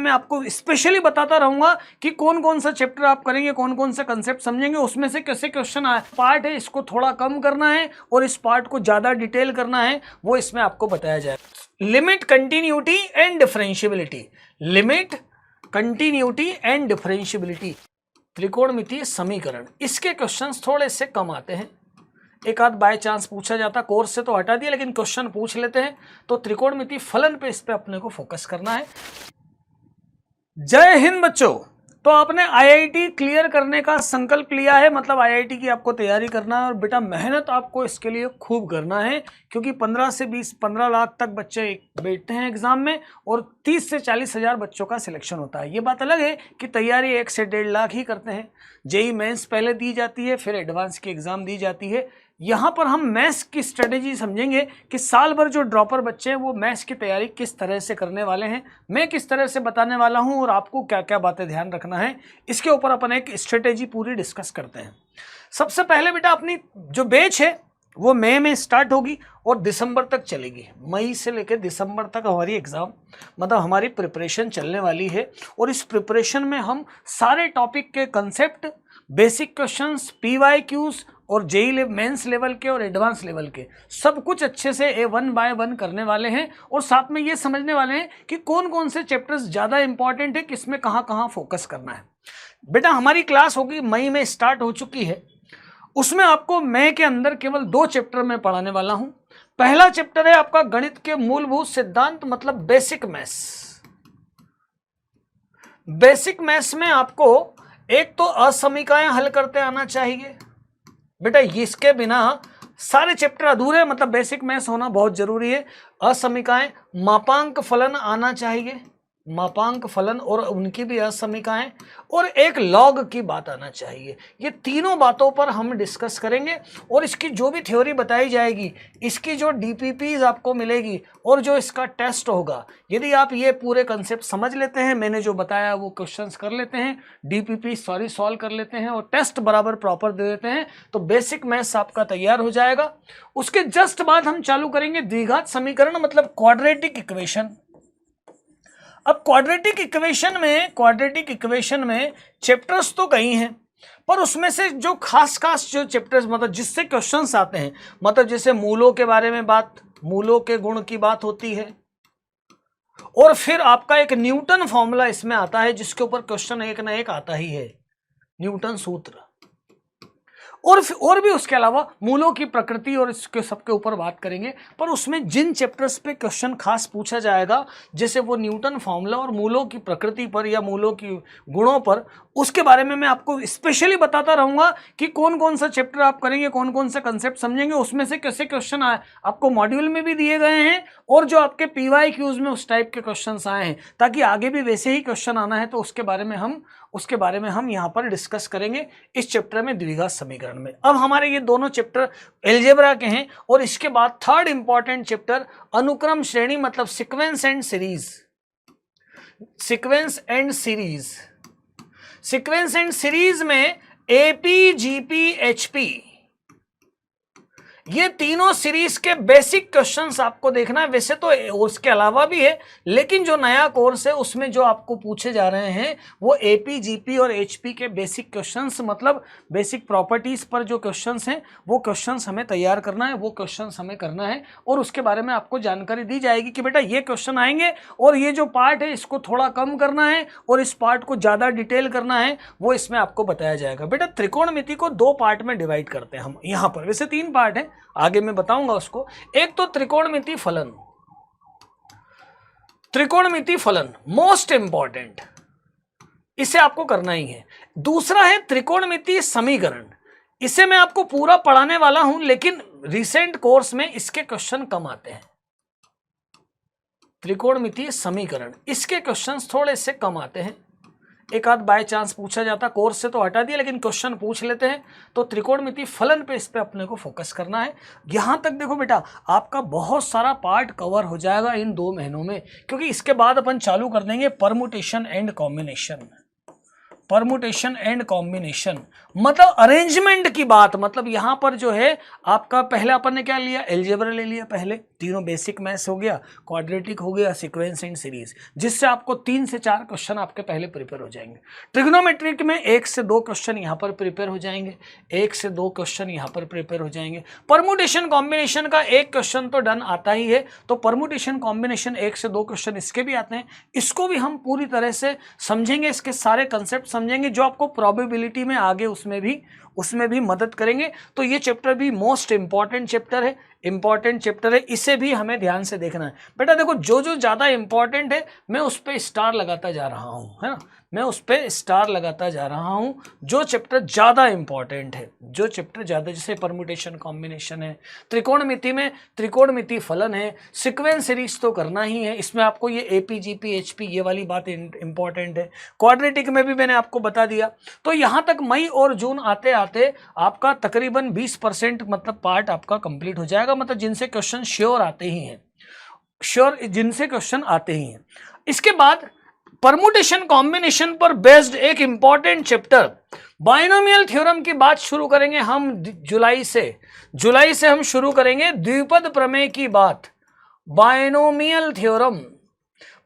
मैं आपको स्पेशली बताता रहूंगा कि कौन कौन सा चैप्टर आप करेंगे, कौन कौन सा कंसेप्ट समझेंगे, उसमें से कैसे क्वेश्चन आए। पार्ट है इसको थोड़ा कम करना है और इस पार्ट को ज्यादा डिटेल करना है, वो इसमें आपको बताया जाएगा। Limit, continuity and differentiability. Limit, continuity and differentiability, त्रिकोणमितीय समीकरण, इसके क्वेश्चंस थोड़े से कम आते हैं। एक आध बाय चांस पूछा जाता, कोर्स से तो हटा दिया, लेकिन क्वेश्चन पूछ लेते हैं। तो त्रिकोणमितीय फलन पे, इस पे अपने को फोकस करना है। जय हिंद बच्चों। तो आपने आईआईटी क्लियर करने का संकल्प लिया है, मतलब आईआईटी की आपको तैयारी करना है, और बेटा मेहनत आपको इसके लिए खूब करना है, क्योंकि 15 से 20, 15 लाख तक बच्चे बैठते हैं एग्जाम में और 30 से 40 हज़ार बच्चों का सिलेक्शन होता है। ये बात अलग है कि तैयारी 1 से 1.5 लाख ही करते हैं। जेई मेंस पहले दी जाती है, फिर एडवांस की एग्जाम दी जाती है। यहाँ पर हम मैथ्स की स्ट्रेटेजी समझेंगे कि साल भर जो ड्रॉपर बच्चे हैं वो मैथ्स की तैयारी किस तरह से करने वाले हैं, मैं किस तरह से बताने वाला हूँ और आपको क्या क्या बातें ध्यान रखना है, इसके ऊपर अपन एक स्ट्रेटेजी पूरी डिस्कस करते हैं। सबसे पहले बेटा अपनी जो बैच है वो मई में स्टार्ट होगी और दिसंबर तक चलेगी। मई से लेकर दिसंबर तक हमारी एग्जाम, मतलब हमारी प्रिपरेशन चलने वाली है। और इस प्रिपरेशन में हम सारे टॉपिक के कंसेप्ट, बेसिक क्वेश्चंस, पीवाईक्यूज और जेई मेंस लेवल के और एडवांस लेवल के सब कुछ अच्छे से वन बाय वन करने वाले हैं। और साथ में ये समझने वाले हैं कि कौन कौन से चैप्टर्स ज़्यादा इंपॉर्टेंट है, किसमें कहाँ कहाँ फोकस करना है। बेटा हमारी क्लास होगी, मई में स्टार्ट हो चुकी है। उसमें आपको मई के अंदर केवल 2 चैप्टर में पढ़ाने वाला हूं। पहला चैप्टर है आपका गणित के मूलभूत सिद्धांत, मतलब बेसिक मैथ्स। बेसिक मैथ्स में आपको एक तो असमीकाएं हल करते आना चाहिए। बेटा इसके बिना सारे चैप्टर अधूरे, मतलब बेसिक मैथ्स होना बहुत जरूरी है। असमीकाएं, मापांक फलन आना चाहिए, मापांक फलन और उनकी भी असमीकाएं, और एक लॉग की बात आना चाहिए। ये तीनों बातों पर हम डिस्कस करेंगे और इसकी जो भी थ्योरी बताई जाएगी, इसकी जो डीपीपीज आपको मिलेगी और जो इसका टेस्ट होगा, यदि आप ये पूरे कंसेप्ट समझ लेते हैं, मैंने जो बताया वो क्वेश्चंस कर लेते हैं, डीपीपी सॉल्व कर लेते हैं और टेस्ट बराबर प्रॉपर दे देते हैं, तो बेसिक मैथ्स आपका तैयार हो जाएगा। उसके जस्ट बाद हम चालू करेंगे द्विघात समीकरण, मतलब क्वाड्रेटिक इक्वेशन। अब क्वाड्रेटिक इक्वेशन में चैप्टर्स तो कई हैं, पर उसमें से जो खास जो चैप्टर्स, मतलब जिससे क्वेश्चंस आते हैं, मतलब जैसे मूलों के बारे में बात, मूलों के गुण की बात होती है, और फिर आपका एक न्यूटन फॉर्मूला इसमें आता है जिसके ऊपर क्वेश्चन एक ना एक आता ही है, न्यूटन सूत्र। और भी उसके अलावा मूलों की प्रकृति और इसके सबके ऊपर बात करेंगे। पर उसमें जिन चैप्टर्स पे क्वेश्चन खास पूछा जाएगा, जैसे वो न्यूटन फॉर्मूला और मूलों की प्रकृति पर या मूलों की गुणों पर, उसके बारे में मैं आपको स्पेशली बताता रहूंगा कि कौन कौन सा चैप्टर आप करेंगे, कौन कौन सा कंसेप्ट समझेंगे, उसमें से कैसे क्वेश्चन आए, आपको मॉड्यूल में भी दिए गए हैं और जो आपके पीवाईक्यूज में उस टाइप के क्वेश्चन आए हैं, ताकि आगे भी वैसे ही क्वेश्चन आना है तो उसके बारे में हम यहाँ पर डिस्कस करेंगे इस चैप्टर में, द्विघात समीकरण में। अब हमारे ये दोनों चैप्टर एल्जेब्रा के हैं और इसके बाद थर्ड इंपॉर्टेंट चैप्टर अनुक्रम श्रेणी, मतलब sequence and series. Sequence and series में एपी, जीपी, एचपी, ये तीनों सीरीज के बेसिक क्वेश्चंस आपको देखना है। वैसे तो उसके अलावा भी है, लेकिन जो नया कोर्स है उसमें जो आपको पूछे जा रहे हैं वो एपी, जीपी और एचपी के बेसिक क्वेश्चंस, मतलब बेसिक प्रॉपर्टीज पर जो क्वेश्चंस हैं वो क्वेश्चंस हमें तैयार करना है, वो क्वेश्चंस हमें करना है और उसके बारे में आपको जानकारी दी जाएगी कि बेटा ये क्वेश्चन आएंगे और ये जो पार्ट है इसको थोड़ा कम करना है और इस पार्ट को ज्यादा डिटेल करना है, वो इसमें आपको बताया जाएगा। बेटा त्रिकोणमिति को 2 पार्ट में डिवाइड करते हैं हम यहाँ पर, वैसे 3 पार्ट है, आगे मैं बताऊंगा उसको। एक तो त्रिकोणमिति फलन मोस्ट इंपॉर्टेंट, इसे आपको करना ही है। दूसरा है त्रिकोणमिति समीकरण, इसे मैं आपको पूरा पढ़ाने वाला हूं, लेकिन रिसेंट कोर्स में इसके क्वेश्चन कम आते हैं। त्रिकोणमिति समीकरण, इसके क्वेश्चंस थोड़े से कम आते हैं, एक आध बाय चांस पूछा जाता, कोर्स से तो हटा दिया, लेकिन क्वेश्चन पूछ लेते हैं। तो त्रिकोणमिति फलन पे, इस पे अपने को फोकस करना है। यहां तक देखो बेटा, आपका बहुत सारा पार्ट कवर हो जाएगा इन 2 महीनों में, क्योंकि इसके बाद अपन चालू कर देंगे परमुटेशन एंड कॉम्बिनेशन, मतलब अरेंजमेंट की बात। मतलब यहां पर जो है आपका, पहले अपन ने क्या लिया, एल्जेब्रा ले लिया पहले, तीनों बेसिक मैथ्स हो गया, क्वाड्रेटिक हो गया, सीक्वेंस एंड सीरीज, जिससे आपको 3 से 4 क्वेश्चन आपके पहले प्रिपेयर हो जाएंगे। ट्रिग्नोमेट्रिक में 1 से 2 क्वेश्चन यहाँ पर प्रिपेयर हो जाएंगे, 1 से 2 क्वेश्चन यहाँ पर प्रिपेयर हो जाएंगे। परमुटेशन कॉम्बिनेशन का 1 क्वेश्चन तो डन आता ही है, तो परमुटेशन कॉम्बिनेशन 1 से 2 क्वेश्चन इसके भी आते हैं, इसको भी हम पूरी तरह से समझेंगे, इसके सारे कंसेप्ट समझेंगे जो आपको प्रोबेबिलिटी में आगे उसमें भी मदद करेंगे। तो ये चैप्टर भी मोस्ट इंपॉर्टेंट चैप्टर है, इसे भी हमें ध्यान से देखना है। बेटा देखो, जो जो ज़्यादा इंपॉर्टेंट है मैं उस पर स्टार लगाता जा रहा हूँ, है ना, मैं उस पर स्टार लगाता जा रहा हूँ। जो चैप्टर ज़्यादा इंपॉर्टेंट है, जो चैप्टर ज़्यादा, जैसे परमुटेशन कॉम्बिनेशन है, त्रिकोणमिति में त्रिकोणमिति फलन है, सीक्वेंस सीरीज तो करना ही है, इसमें आपको ये AP GP HP ये वाली बात इंपॉर्टेंट है। क्वाड्रेटिक में भी मैंने आपको बता दिया। तो यहाँ तक मई और जून आते आते आपका तकरीबन 20% मतलब पार्ट आपका कंप्लीट हो जाएगा, मतलब जिनसे क्वेश्चन श्योर आते ही हैं, जिनसे क्वेश्चन आते ही हैं। इसके बाद परमुटेशन कॉम्बिनेशन पर बेस्ड एक इंपॉर्टेंट चैप्टर बाइनोमियल थ्योरम की बात शुरू करेंगे हम जुलाई से हम शुरू करेंगे द्विपद प्रमेय की बात। बाइनोमियल थ्योरम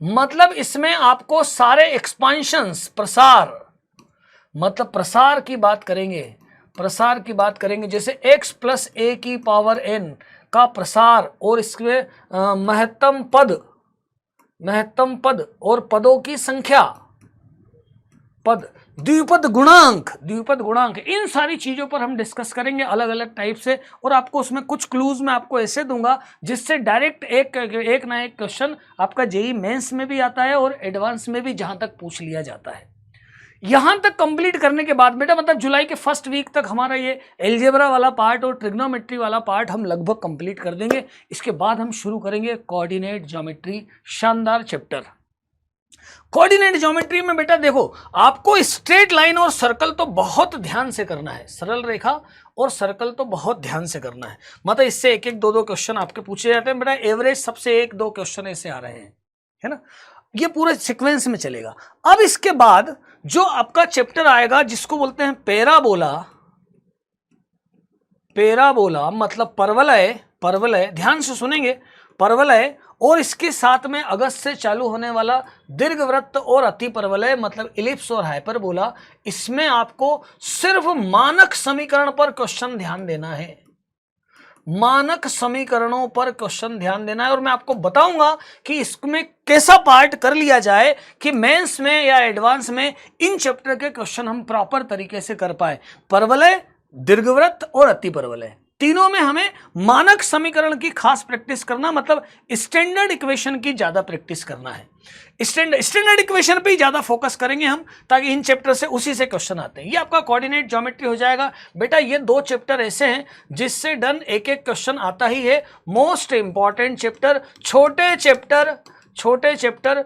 मतलब इसमें आपको सारे एक्सपांशंस, प्रसार की बात करेंगे, जैसे x + a⁴n का प्रसार और इसके महत्तम पद और पदों की संख्या, द्विपद गुणांक, इन सारी चीजों पर हम डिस्कस करेंगे अलग अलग टाइप से, और आपको उसमें कुछ क्लूज मैं आपको ऐसे दूंगा जिससे डायरेक्ट एक ना एक क्वेश्चन आपका जेईई मेंस में भी आता है और एडवांस में भी जहां तक पूछ लिया जाता है। यहां तक कंप्लीट करने के बाद बेटा मतलब जुलाई के फर्स्ट वीक तक हमारा ये एल्जेब्रा वाला पार्ट और ट्रिग्नोमेट्री वाला पार्ट हम लगभग कंप्लीट कर देंगे। इसके बाद हम शुरू करेंगे कोऑर्डिनेट ज्योमेट्री, शानदार चैप्टर। कोऑर्डिनेट ज्योमेट्री में बेटा देखो, आपको स्ट्रेट लाइन और सर्कल तो बहुत ध्यान से करना है, सरल रेखा और सर्कल तो बहुत ध्यान से करना है, मतलब इससे 1-1, 2-2 क्वेश्चन आपके पूछे जाते हैं बेटा, एवरेज सबसे 1-2 क्वेश्चन ऐसे आ रहे हैं, है ना, ये पूरे सीक्वेंस में चलेगा। अब इसके बाद जो आपका चैप्टर आएगा जिसको बोलते हैं पैराबोला मतलब परवलय, ध्यान से सुनेंगे, परवलय, और इसके साथ में अगस्त से चालू होने वाला दीर्घवृत्त और अतिपरवलय मतलब इलिप्स और हाइपरबोला। इसमें आपको सिर्फ मानक समीकरण पर क्वेश्चन ध्यान देना है, मानक समीकरणों पर क्वेश्चन ध्यान देना है, और मैं आपको बताऊंगा कि इसमें कैसा पार्ट कर लिया जाए कि मेंस में या एडवांस में इन चैप्टर के क्वेश्चन हम प्रॉपर तरीके से कर पाए। परवलय, दीर्घवृत्त और अतिपरवलय, तीनों में हमें मानक समीकरण की खास प्रैक्टिस करना, मतलब स्टैंडर्ड इक्वेशन की ज्यादा प्रैक्टिस करना है। स्टैंडर्ड इक्वेशन पे ही ज्यादा फोकस करेंगे हम, ताकि इन चैप्टर से उसी से क्वेश्चन आते हैं। ये आपका कोऑर्डिनेट ज्योमेट्री हो जाएगा बेटा। ये 2 चैप्टर ऐसे हैं जिससे डन 1-1 क्वेश्चन आता ही है। मोस्ट इंपॉर्टेंट चैप्टर, छोटे चैप्टर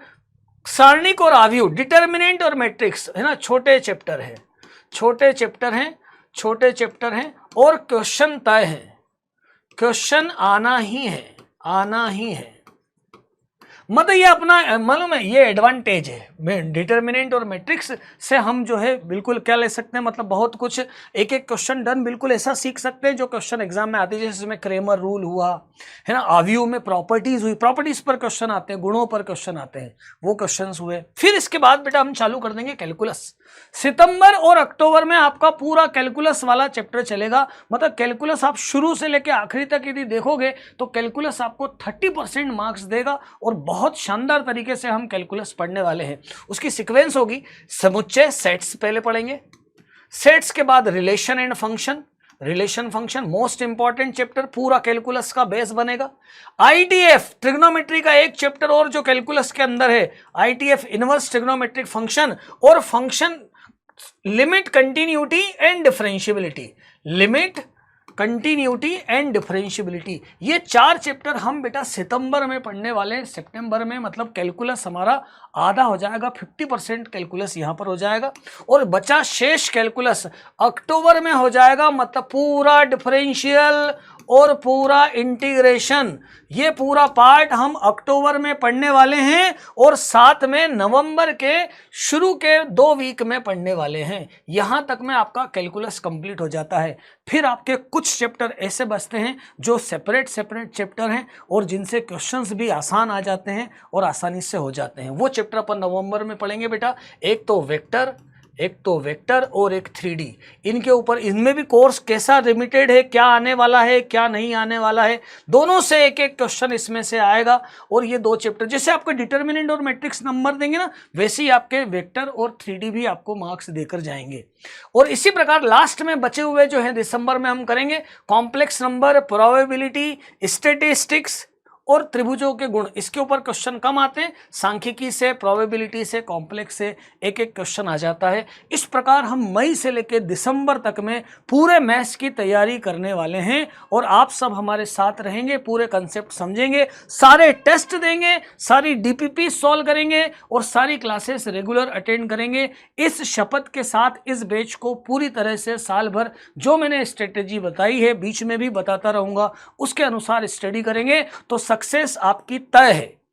सारणिक और आव्यूह, डिटर्मिनेंट और मैट्रिक्स, है ना, छोटे चैप्टर हैं और क्वेश्चन तय है, क्वेश्चन आना ही है। मतलब ये अपना मालूम है, ये एडवांटेज है डिटर्मिनेंट और मैट्रिक्स से। हम जो है बिल्कुल क्या ले सकते हैं, मतलब बहुत कुछ 1-1 क्वेश्चन डन बिल्कुल ऐसा सीख सकते हैं जो क्वेश्चन एग्जाम में आते हैं, जैसे इसमें क्रेमर रूल हुआ, है ना, आव्यूह में प्रॉपर्टीज हुई, प्रॉपर्टीज पर क्वेश्चन आते हैं, गुणों पर क्वेश्चन आते हैं, वो क्वेश्चन हुए। फिर इसके बाद बेटा हम चालू कर देंगे कैलकुलस। सितंबर और अक्टूबर में आपका पूरा कैलकुलस वाला चैप्टर चलेगा, मतलब कैलकुलस आप शुरू से लेकर आखिरी तक यदि देखोगे तो कैलकुलस आपको 30% मार्क्स देगा, और बहुत शानदार तरीके से हम कैलकुलस पढ़ने वाले हैं। उसकी सीक्वेंस होगी समुच्चय, सेट्स पहले पढ़ेंगे, सेट्स के बाद relation and function, most important chapter, पूरा कैलकुलस का बेस बनेगा। आईटीएफ ट्रिग्नोमेट्री का एक चैप्टर और जो कैलकुलस के अंदर है, आईटीएफ इनवर्स ट्रिग्नोमेट्रिक फंक्शन, और function limit, continuity and differentiability, ये 4 चैप्टर हम बेटा सितंबर में पढ़ने वाले हैं। सितंबर में मतलब कैलकुलस हमारा आधा हो जाएगा, 50% कैलकुलस यहाँ पर हो जाएगा, और बचा शेष कैलकुलस अक्टूबर में हो जाएगा, मतलब पूरा डिफरेंशियल और पूरा इंटीग्रेशन, ये पूरा पार्ट हम अक्टूबर में पढ़ने वाले हैं, और साथ में नवंबर के शुरू के 2 वीक में पढ़ने वाले हैं। यहां तक में आपका कैलकुलस कंप्लीट हो जाता है। फिर आपके कुछ चैप्टर ऐसे बचते हैं जो सेपरेट चैप्टर हैं और जिनसे क्वेश्चंस भी आसान आ जाते हैं और आसानी से हो जाते हैं। वो चैप्टर अपन नवंबर में पढ़ेंगे बेटा। एक तो वेक्टर और एक 3D। इनके ऊपर, इनमें भी कोर्स कैसा लिमिटेड है, क्या आने वाला है क्या नहीं आने वाला है, दोनों से एक एक क्वेश्चन इसमें से आएगा। और ये दो चैप्टर जैसे आपको डिटर्मिनेंट और मैट्रिक्स नंबर देंगे ना, वैसे ही आपके वेक्टर और 3D भी आपको मार्क्स देकर जाएंगे। और इसी प्रकार लास्ट में बचे हुए जो है दिसंबर में हम करेंगे कॉम्प्लेक्स नंबर, प्रोबेबिलिटी, स्टैटिस्टिक्स और त्रिभुजों के गुण। इसके ऊपर क्वेश्चन कम आते हैं, सांख्यिकी से, प्रोबेबिलिटी से, कॉम्प्लेक्स से एक एक क्वेश्चन आ जाता है। इस प्रकार हम मई से लेकर दिसंबर तक में पूरे मैथ्स की तैयारी करने वाले हैं और आप सब हमारे साथ रहेंगे, पूरे कंसेप्ट समझेंगे, सारे टेस्ट देंगे, सारी डीपीपी सॉल्व करेंगे और सारी क्लासेस रेगुलर अटेंड करेंगे। इस शपथ के साथ इस बैच को पूरी तरह से साल भर जो मैंने स्ट्रेटेजी बताई है, बीच में भी बताता रहूंगा, उसके अनुसार स्टडी करेंगे तो सक्सेस आपकी तय है।